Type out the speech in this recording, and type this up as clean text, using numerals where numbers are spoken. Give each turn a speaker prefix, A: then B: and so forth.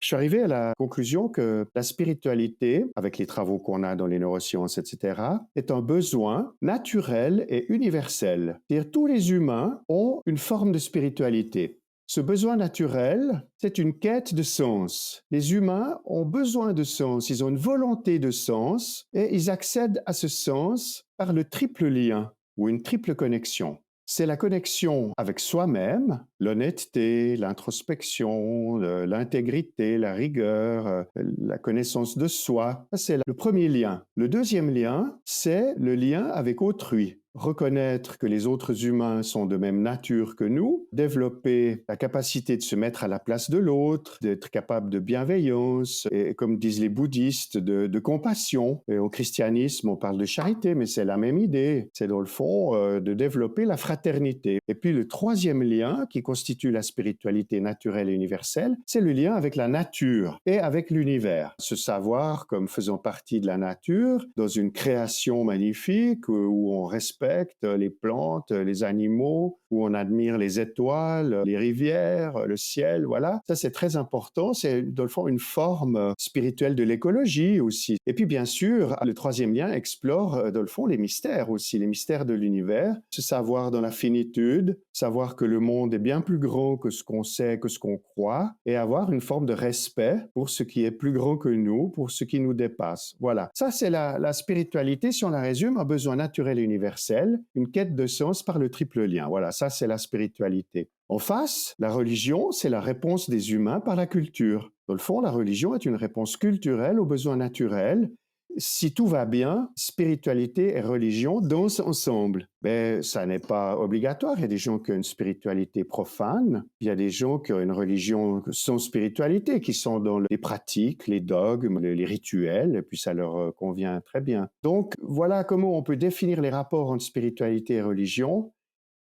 A: Je suis arrivé à la conclusion que la spiritualité, avec les travaux qu'on a dans les neurosciences, etc., est un besoin naturel et universel. C'est-à-dire tous les humains ont une forme de spiritualité. Ce besoin naturel, c'est une quête de sens. Les humains ont besoin de sens, ils ont une volonté de sens et ils accèdent à ce sens par le triple lien ou une triple connexion. C'est la connexion avec soi-même, l'honnêteté, l'introspection, l'intégrité, la rigueur, la connaissance de soi. Ça, c'est le premier lien. Le deuxième lien, c'est le lien avec autrui. Reconnaître que les autres humains sont de même nature que nous, développer la capacité de se mettre à la place de l'autre, d'être capable de bienveillance, et comme disent les bouddhistes, de compassion. Et au christianisme, on parle de charité, mais c'est la même idée. C'est dans le fond de développer la fraternité. Et puis le troisième lien qui constitue la spiritualité naturelle et universelle, c'est le lien avec la nature et avec l'univers. Se savoir comme faisant partie de la nature, dans une création magnifique où on respecte les plantes, les animaux, où on admire les étoiles, les rivières, le ciel, voilà. Ça, c'est très important. C'est, dans le fond, une forme spirituelle de l'écologie aussi. Et puis, bien sûr, le troisième lien explore, dans le fond, les mystères aussi, les mystères de l'univers. Se savoir dans la finitude, savoir que le monde est bien plus grand que ce qu'on sait, que ce qu'on croit, et avoir une forme de respect pour ce qui est plus grand que nous, pour ce qui nous dépasse. Voilà. Ça, c'est la spiritualité, si on la résume, un besoin naturel et universel, une quête de sens par le triple lien. Voilà, ça c'est la spiritualité. En face, la religion, c'est la réponse des humains par la culture. Dans le fond, la religion est une réponse culturelle aux besoins naturels. Si tout va bien, spiritualité et religion dansent ensemble. Mais ça n'est pas obligatoire. Il y a des gens qui ont une spiritualité profane. Il y a des gens qui ont une religion sans spiritualité, qui sont dans les pratiques, les dogmes, les rituels, et puis ça leur convient très bien. Donc, voilà comment on peut définir les rapports entre spiritualité et religion.